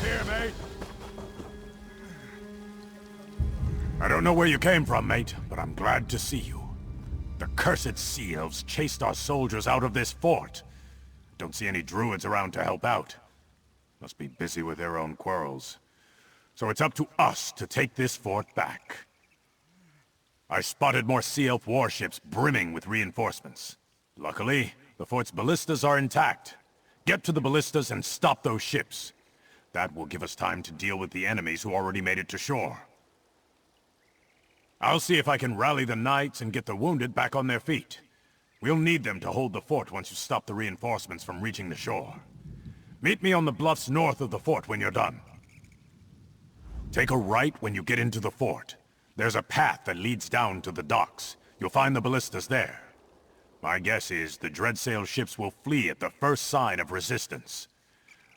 here, mate. I don't know where you came from, mate, but I'm glad to see you. The cursed sea elves chased our soldiers out of this fort. Don't see any druids around to help out. Must be busy with their own quarrels. So it's up to us to take this fort back. I spotted more sea elf warships brimming with reinforcements. Luckily, the fort's ballistas are intact. Get to the ballistas and stop those ships. That will give us time to deal with the enemies who already made it to shore. I'll see if I can rally the knights and get the wounded back on their feet. We'll need them to hold the fort once you stop the reinforcements from reaching the shore. Meet me on the bluffs north of the fort when you're done. Take a right when you get into the fort. There's a path that leads down to the docks. You'll find the ballistas there. My guess is the Dreadsail ships will flee at the first sign of resistance.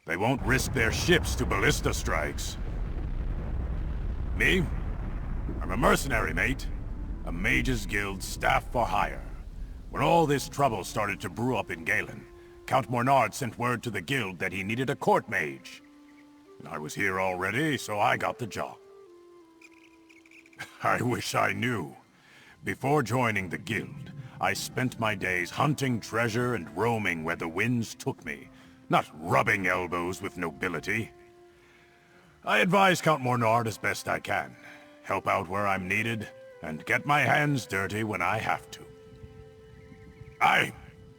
They won't risk their ships to ballista strikes. Me? I'm a mercenary, mate. A mage's guild staff for hire. When all this trouble started to brew up in Galen, Count Mornard sent word to the guild that he needed a court mage. I was here already, so I got the job. I wish I knew. Before joining the guild, I spent my days hunting treasure and roaming where the winds took me, not rubbing elbows with nobility. I advise Count Mornard as best I can, help out where I'm needed, and get my hands dirty when I have to. I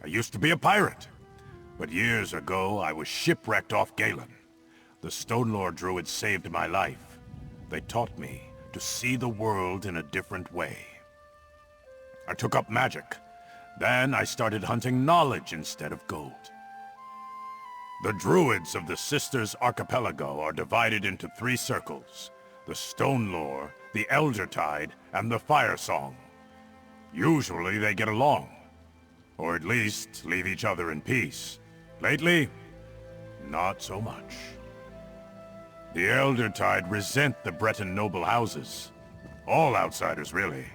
used to be a pirate, but years ago I was shipwrecked off Galen. The Stonelore Druids saved my life. They taught me to see the world in a different way. I took up magic. Then I started hunting knowledge instead of gold. The Druids of the Sisters Archipelago are divided into 3 circles: the Stonelore, the Eldertide, and the Firesong. Usually they get along, or at least leave each other in peace. Lately, not so much. The Eldertide resent the Breton noble houses. All outsiders, really.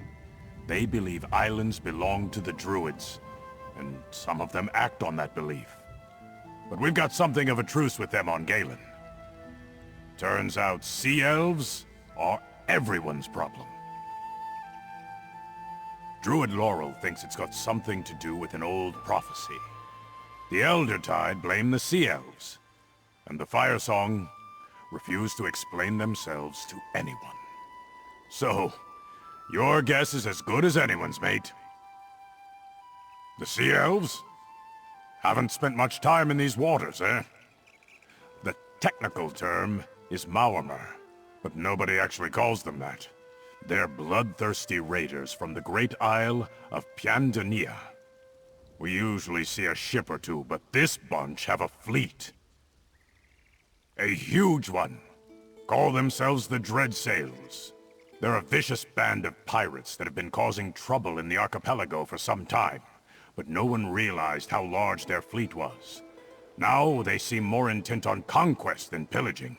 They believe islands belong to the Druids, and some of them act on that belief. But we've got something of a truce with them on Galen. Turns out sea elves are everyone's problem. Druid Laurel thinks it's got something to do with an old prophecy. The Eldertide blame the sea elves, and the Firesong refuse to explain themselves to anyone. So, your guess is as good as anyone's, mate. The sea elves? Haven't spent much time in these waters, eh? The technical term is Maormer, but nobody actually calls them that. They're bloodthirsty raiders from the great isle of Piandania. We usually see a ship or two, but this bunch have a fleet. A huge one. Call themselves the Dreadsails. They're a vicious band of pirates that have been causing trouble in the archipelago for some time, but no one realized how large their fleet was. Now they seem more intent on conquest than pillaging.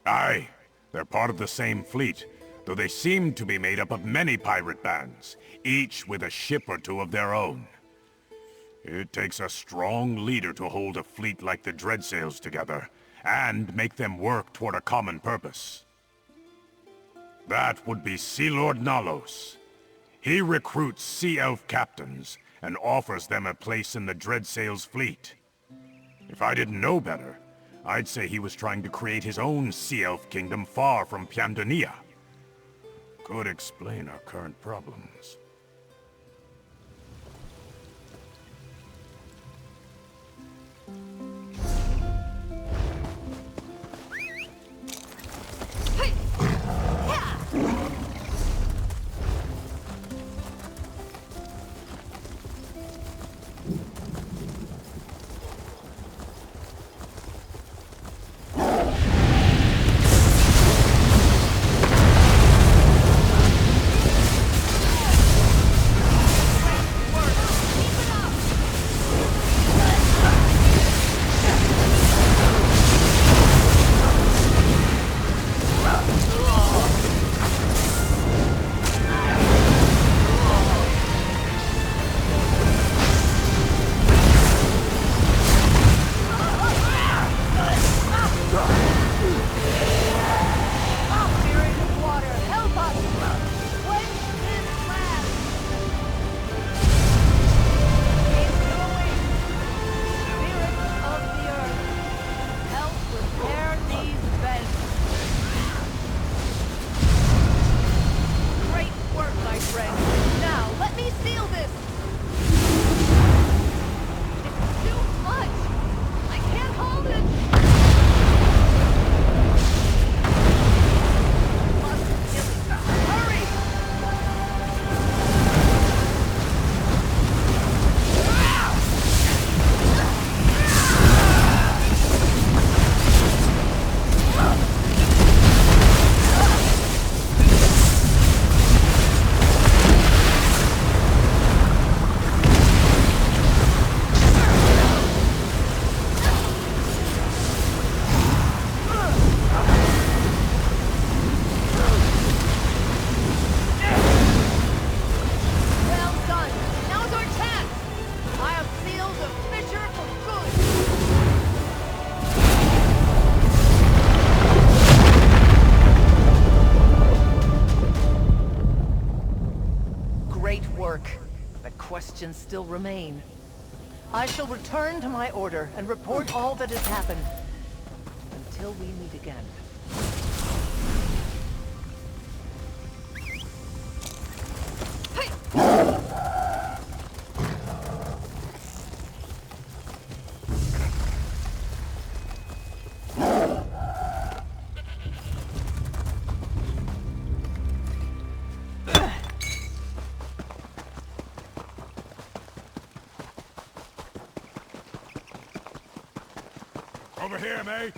Aye, they're part of the same fleet, though they seem to be made up of many pirate bands, each with a ship or two of their own. It takes a strong leader to hold a fleet like the Dreadsails together, and make them work toward a common purpose. That would be Sea Lord Nalos. He recruits sea elf captains, and offers them a place in the Dreadsails fleet. If I didn't know better, I'd say he was trying to create his own sea elf kingdom far from Piandania. Could explain our current problems. still remain. I shall return to my order and report all that has happened. Until we meet again. Over here, mate!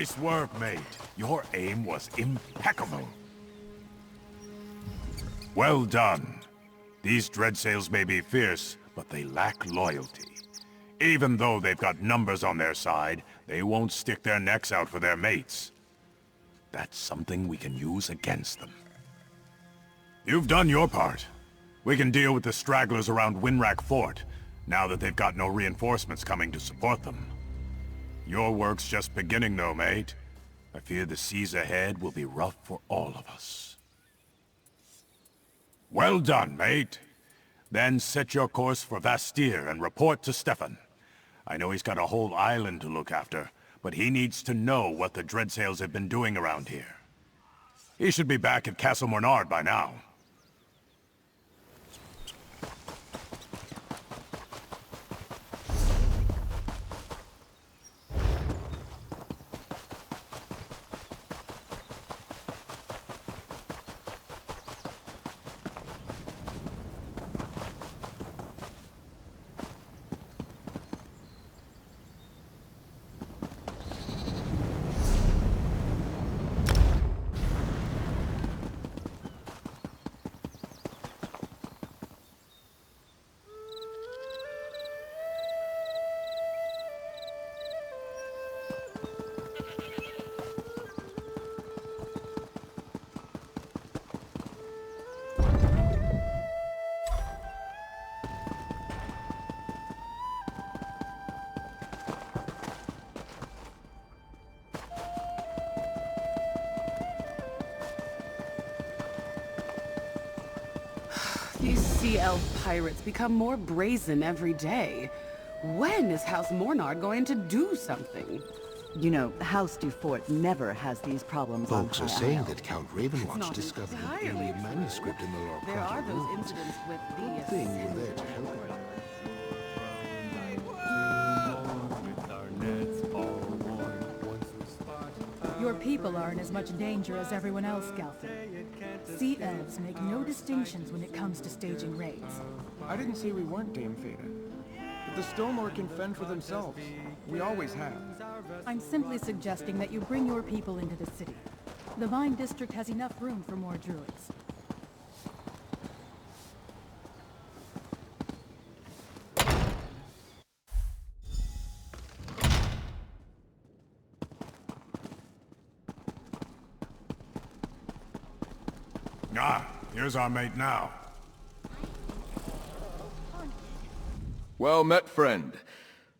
Nice work, mate. Your aim was impeccable. Well done. These dreadsails may be fierce, but they lack loyalty. Even though they've got numbers on their side, they won't stick their necks out for their mates. That's something we can use against them. You've done your part. We can deal with the stragglers around Winrack Fort, now that they've got no reinforcements coming to support them. Your work's just beginning though, mate. I fear the seas ahead will be rough for all of us. Well done, mate. Then set your course for Vastir and report to Stefan. I know he's got a whole island to look after, but he needs to know what the Dreadsails have been doing around here. He should be back at Castle Mornard by now. These sea elf pirates become more brazen every day. When is House Mornard going to do something? You know, House Dufort never has these problems on Folks High are saying Isle. that Count Ravenwatch Not discovered an entirely alien true. manuscript in the Lord There are Protect those ruins. incidents with Good the thing we're there to help her. Your people are in as much danger as everyone else, Galfin. Sea elves make no distinctions when it comes to staging raids. I didn't say we weren't, Dame Fada. But the Stonelore can fend for themselves. We always have. I'm simply suggesting that you bring your people into the city. The Vine District has enough room for more druids. Ah, here's our mate now. Well met, friend.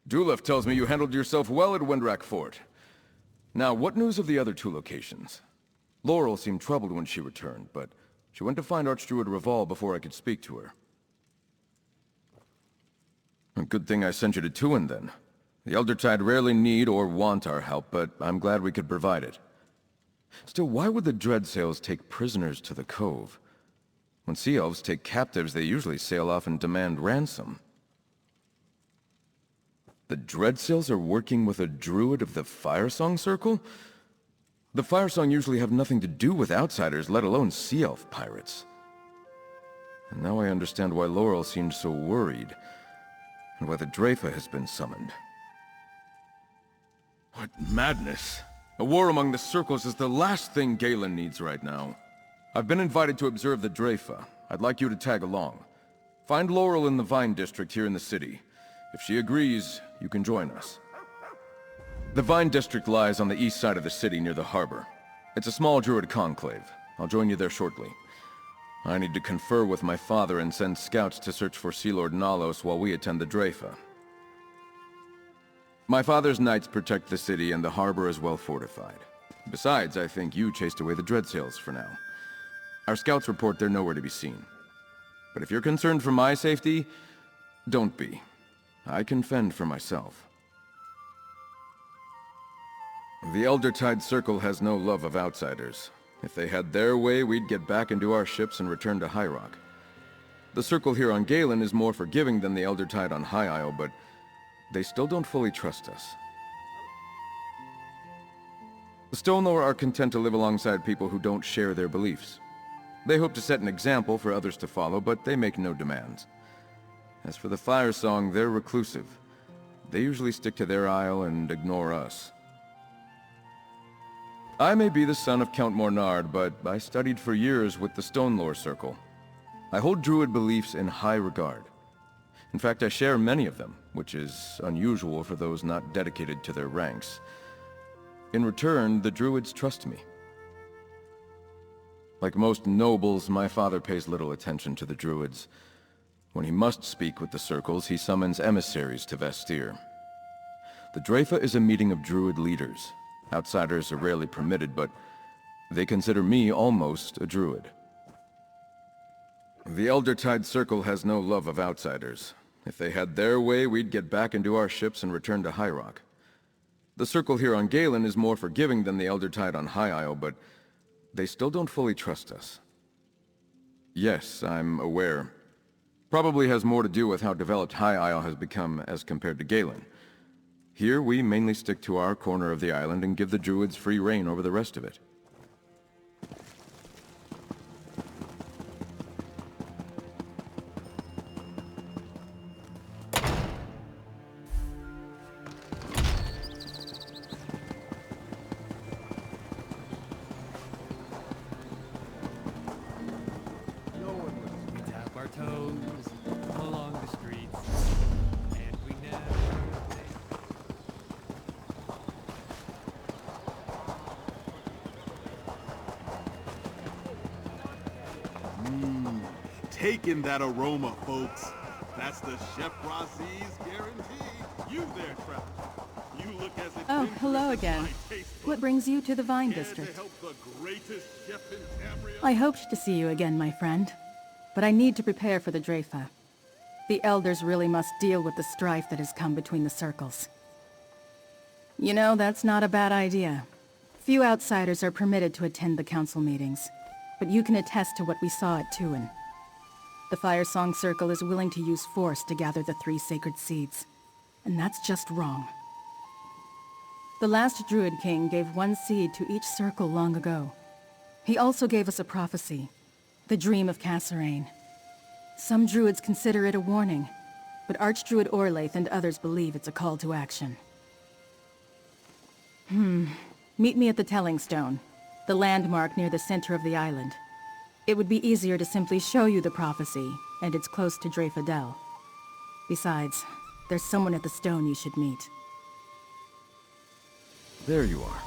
Dulef tells me you handled yourself well at Windrack Fort. Now, what news of the other two locations? Laurel seemed troubled when she returned, but she went to find Archdruid Reval before I could speak to her. A good thing I sent you to Tuin, then. The Eldertide rarely need or want our help, but I'm glad we could provide it. Still, why would the Dreadsails take prisoners to the Cove? When Sea Elves take captives, they usually sail off and demand ransom. The Dreadsails are working with a druid of the Firesong Circle? The Firesong usually have nothing to do with outsiders, let alone Sea Elf pirates. And now I understand why Laurel seemed so worried, and why the Dreyfa has been summoned. What madness! A war among the circles is the last thing Galen needs right now. I've been invited to observe the Dreyfa. I'd like you to tag along. Find Laurel in the Vine District here in the city. If she agrees, you can join us. The Vine District lies on the east side of the city near the harbor. It's a small druid conclave. I'll join you there shortly. I need to confer with my father and send scouts to search for Sea Lord Nalos while we attend the Dreyfa. My father's knights protect the city, and the harbor is well fortified. Besides, I think you chased away the Dreadsails for now. Our scouts report they're nowhere to be seen. But if you're concerned for my safety, don't be. I can fend for myself. The Eldertide Circle has no love of outsiders. If they had their way, we'd get back into our ships and return to High Rock. The Circle here on Galen is more forgiving than the Eldertide on High Isle, but they still don't fully trust us. The Stonelore are content to live alongside people who don't share their beliefs. They hope to set an example for others to follow, but they make no demands. As for the Firesong, they're reclusive. They usually stick to their isle and ignore us. I may be the son of Count Mornard, but I studied for years with the Stone Lore Circle. I hold Druid beliefs in high regard. In fact, I share many of them, which is unusual for those not dedicated to their ranks. In return, the Druids trust me. Like most nobles, my father pays little attention to the Druids. When he must speak with the Circles, he summons emissaries to Vestir. The Dreyfa is a meeting of Druid leaders. Outsiders are rarely permitted, but they consider me almost a Druid. The Eldertide Circle has no love of outsiders. If they had their way, we'd get back into our ships and return to High Rock. The Circle here on Galen is more forgiving than the Eldertide on High Isle, but they still don't fully trust us. Yes, I'm aware. Probably has more to do with how developed High Isle has become as compared to Galen. Here, we mainly stick to our corner of the island and give the Druids free reign over the rest of it. We tap our toes along the streets, and we never Taking that aroma, folks. That's the Chef Razi's guarantee. You there, Trevor. You look as if Oh, hello again. What brings you to the Vine to District? help the greatest chef in Tamriel? I hoped to see you again, my friend. But I need to prepare for the Dreyfa. The Elders really must deal with the strife that has come between the Circles. You know, that's not a bad idea. Few outsiders are permitted to attend the council meetings, but you can attest to what we saw at Tuin. The Firesong Circle is willing to use force to gather the 3 sacred seeds, and that's just wrong. The last Druid King gave 1 seed to each circle long ago. He also gave us a prophecy, the Dream of Kasserine. Some Druids consider it a warning, but Archdruid Orlaith and others believe it's a call to action. Meet me at the Telling Stone, the landmark near the center of the island. It would be easier to simply show you the prophecy, and it's close to Dreyfa Dell. Besides, there's someone at the stone you should meet. There you are.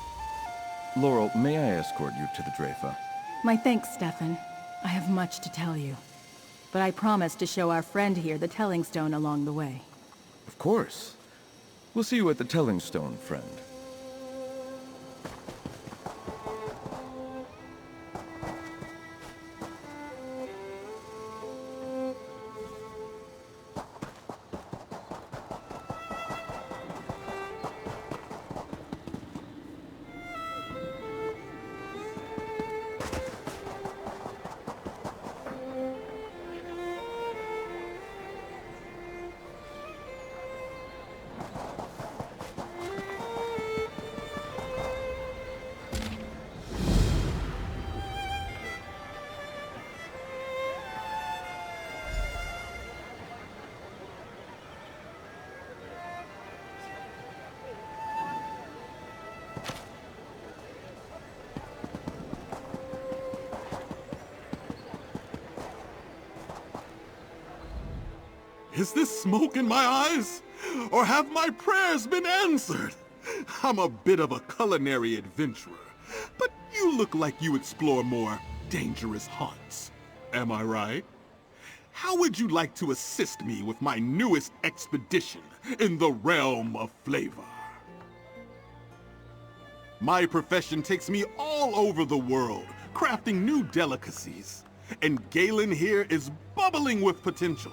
Laurel, may I escort you to the Dreyfa? My thanks, Stefan. I have much to tell you. But I promise to show our friend here the Telling Stone along the way. Of course. We'll see you at the Telling Stone, friend. Is this smoke in my eyes? Or have my prayers been answered? I'm a bit of a culinary adventurer, but you look like you explore more dangerous haunts. Am I right? How would you like to assist me with my newest expedition in the realm of flavor? My profession takes me all over the world, crafting new delicacies. And Galen here is bubbling with potential.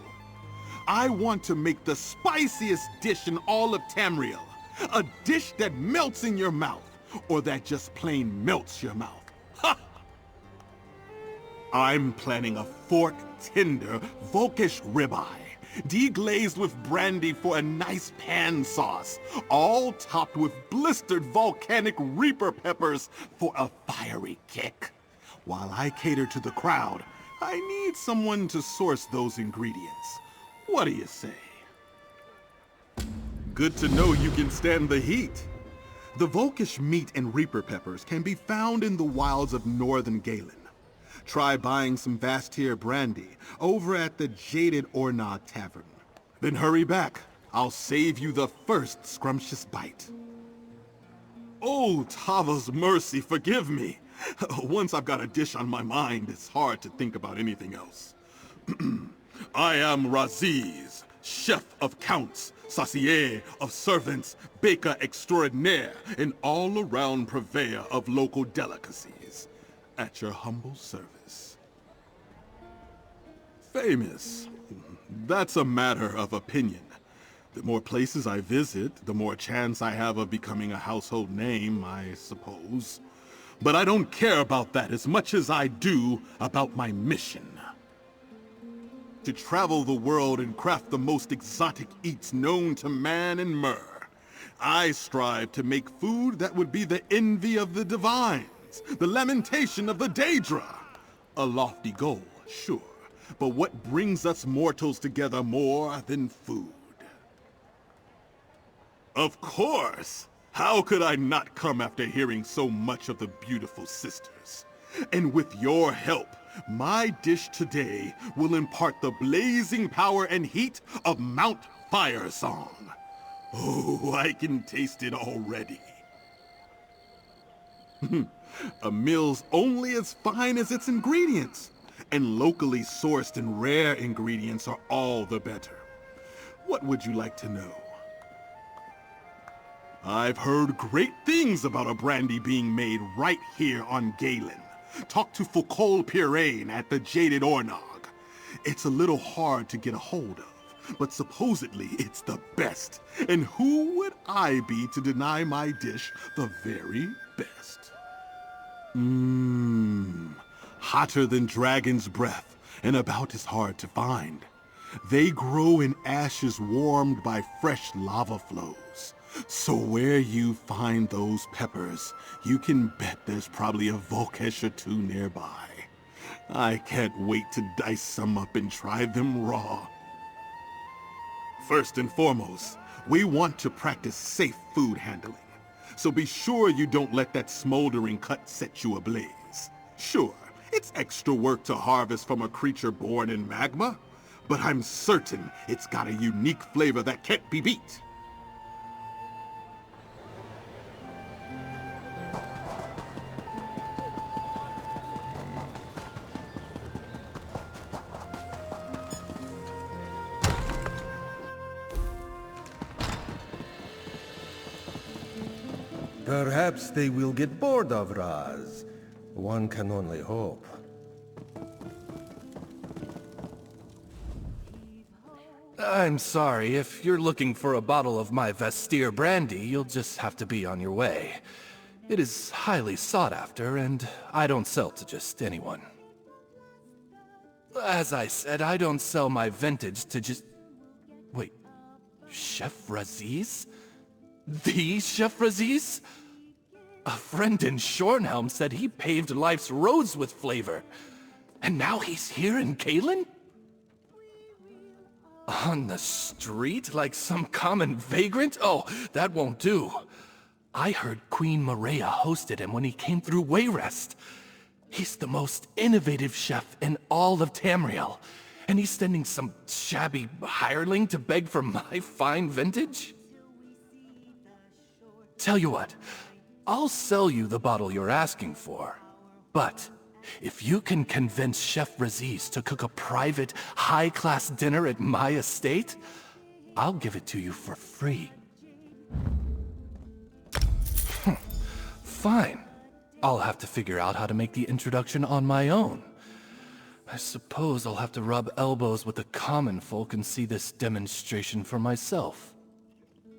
I want to make the spiciest dish in all of Tamriel. A dish that melts in your mouth, or that just plain melts your mouth. Ha! I'm planning a fork-tender, Volkish ribeye, deglazed with brandy for a nice pan sauce, all topped with blistered volcanic reaper peppers for a fiery kick. While I cater to the crowd, I need someone to source those ingredients. What do you say? Good to know you can stand the heat. The Volkish meat and reaper peppers can be found in the wilds of northern Galen. Try buying some Vastier brandy over at the Jaded Ornod Tavern. Then hurry back. I'll save you the first scrumptious bite. Oh, Tava's mercy, forgive me. Once I've got a dish on my mind, it's hard to think about anything else. I am Raziz, chef of counts, sacier of servants, baker extraordinaire, and all-around purveyor of local delicacies. At your humble service. Famous. That's a matter of opinion. The more places I visit, the more chance I have of becoming a household name, I suppose. But I don't care about that as much as I do about my mission. To travel the world and craft the most exotic eats known to man and mer. I strive to make food that would be the envy of the divines, the lamentation of the Daedra. A lofty goal, sure, but what brings us mortals together more than food? Of course! How could I not come after hearing so much of the beautiful sisters? And with your help, my dish today will impart the blazing power and heat of Mount Firesong. Oh, I can taste it already. A meal's only as fine as its ingredients, and locally sourced and rare ingredients are all the better. What would you like to know? I've heard great things about a brandy being made right here on Galen. Talk to Foucault Pirain at the Jaded Ornog. It's a little hard to get a hold of, but supposedly it's the best. And who would I be to deny my dish the very best? Hotter than dragon's breath, and about as hard to find. They grow in ashes warmed by fresh lava flows. So where you find those peppers, you can bet there's probably a Volkesh or two nearby. I can't wait to dice some up and try them raw. First and foremost, we want to practice safe food handling. So be sure you don't let that smoldering cut set you ablaze. Sure, it's extra work to harvest from a creature born in magma, but I'm certain it's got a unique flavor that can't be beat. Perhaps they will get bored of Raz. One can only hope. I'm sorry, if you're looking for a bottle of my Vastier brandy, you'll just have to be on your way. It is highly sought after, and I don't sell to just anyone. As I said, I don't sell my vintage to just... Wait, Chef Raziz? The Chef Raziz? A friend in Shornhelm said he paved life's roads with flavor. And now he's here in Galen? On the street, like some common vagrant? Oh, that won't do. I heard Queen Maria hosted him when he came through Wayrest. He's the most innovative chef in all of Tamriel. And he's sending some shabby hireling to beg for my fine vintage? Tell you what, I'll sell you the bottle you're asking for. But if you can convince Chef Raziz to cook a private, high-class dinner at my estate, I'll give it to you for free. Fine. I'll have to figure out how to make the introduction on my own. I suppose I'll have to rub elbows with the common folk and see this demonstration for myself.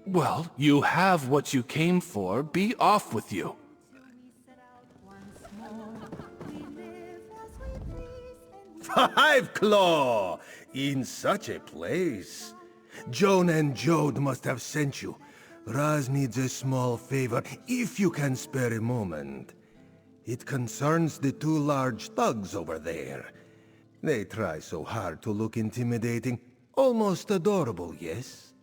Well, you have what you came for. Be off with you. Five Claw! In such a place. Joan and Jode must have sent you. Raz needs a small favor, if you can spare a moment. It concerns the two large thugs over there. They try so hard to look intimidating. Almost adorable, yes?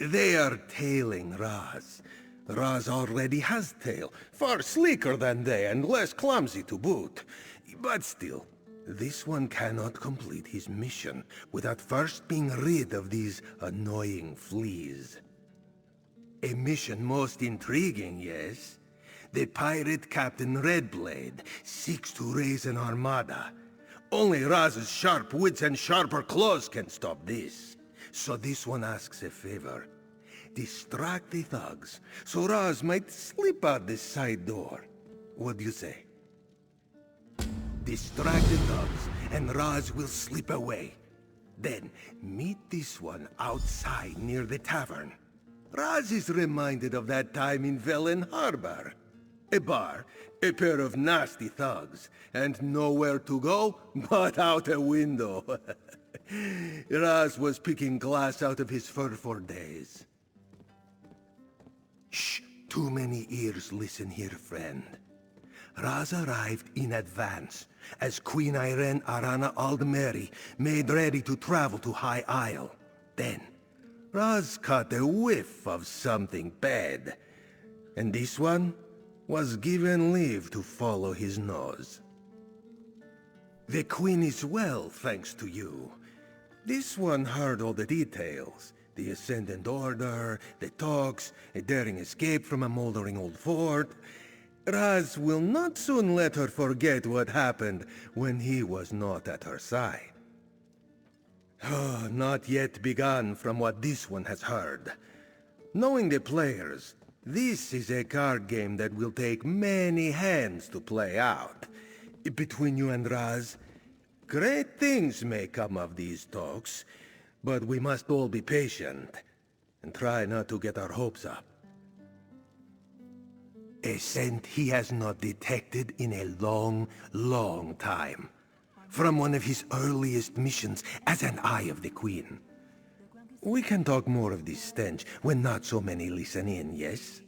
They are tailing Raz. Raz already has tail, far sleeker than they and less clumsy to boot. But still, this one cannot complete his mission without first being rid of these annoying fleas. A mission most intriguing, yes? The pirate Captain Redblade seeks to raise an armada. Only Raz's sharp wits and sharper claws can stop this. So this one asks a favor. Distract the thugs, so Raz might slip out the side door. What do you say? Distract the thugs, and Raz will slip away. Then, meet this one outside near the tavern. Raz is reminded of that time in Velen Harbor. A bar, a pair of nasty thugs, and nowhere to go but out a window. Raz was picking glass out of his fur for days. Shh! Too many ears listen here, friend. Raz arrived in advance, as Queen Irene Arana Aldmeri made ready to travel to High Isle. Then, Raz caught a whiff of something bad, and this one was given leave to follow his nose. The Queen is well, thanks to you. This one heard all the details. The Ascendant Order, the talks, a daring escape from a moldering old fort. Raz will not soon let her forget what happened when he was not at her side. Oh, not yet begun from what this one has heard. Knowing the players, this is a card game that will take many hands to play out. Between you and Raz, great things may come of these talks, but we must all be patient and try not to get our hopes up. A scent he has not detected in a long, long time. From one of his earliest missions as an Eye of the Queen. We can talk more of this stench when not so many listen in, yes?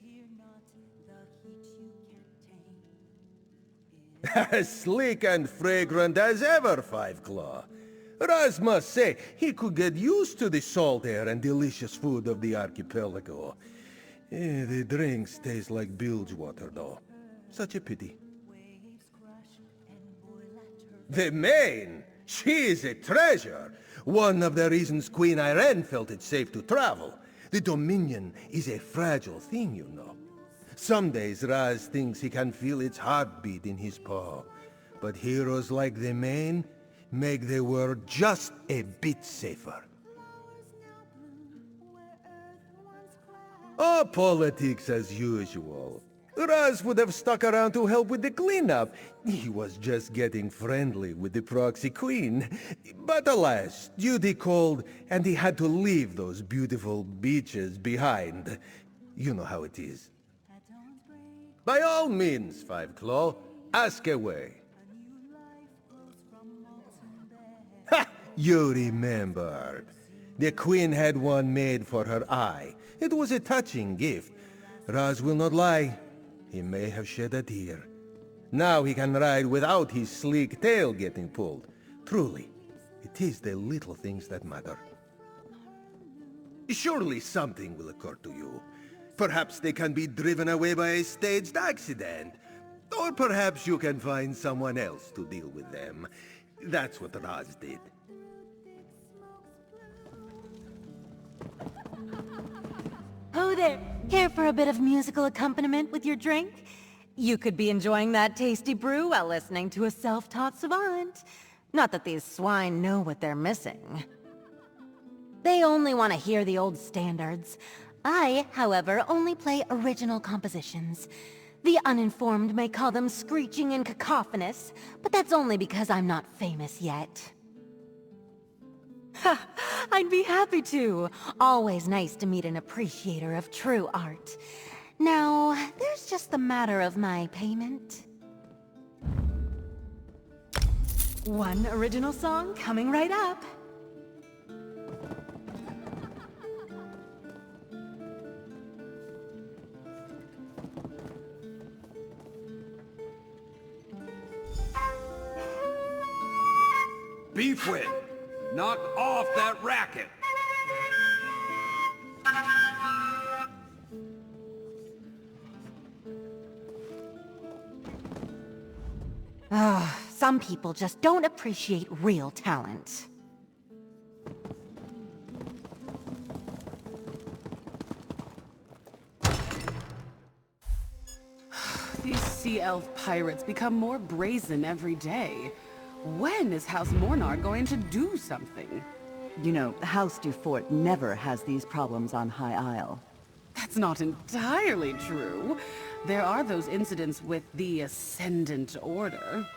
As sleek and fragrant as ever, Five Claw. Raz must say he could get used to the salt air and delicious food of the archipelago. The drinks taste like bilge water, though. Such a pity. The Main! She is a treasure! One of the reasons Queen Irene felt it safe to travel. The Dominion is a fragile thing, you know. Some days Raz thinks he can feel its heartbeat in his paw. But heroes like the Main make the world just a bit safer. Oh, politics as usual. Raz would have stuck around to help with the cleanup. He was just getting friendly with the proxy queen. But alas, duty called, and he had to leave those beautiful beaches behind. You know how it is. By all means, Five Claw, ask away. Ha! You remembered. The queen had one made for her eye. It was a touching gift. Raz will not lie. He may have shed a tear. Now he can ride without his sleek tail getting pulled. Truly, it is the little things that matter. Surely something will occur to you. Perhaps they can be driven away by a staged accident. Or perhaps you can find someone else to deal with them. That's what Raz did. Ho there! Care for a bit of musical accompaniment with your drink? You could be enjoying that tasty brew while listening to a self-taught savant. Not that these swine know what they're missing. They only want to hear the old standards. I, however, only play original compositions. The uninformed may call them screeching and cacophonous, but that's only because I'm not famous yet. Ha! I'd be happy to. Always nice to meet an appreciator of true art. Now, there's just the matter of my payment. One original song coming right up. Beefwin, knock off that racket! Some people just don't appreciate real talent. These sea elf pirates become more brazen every day. When is House Mornar going to do something? You know, House Dufort never has these problems on High Isle. That's not entirely true. There are those incidents with the Ascendant Order.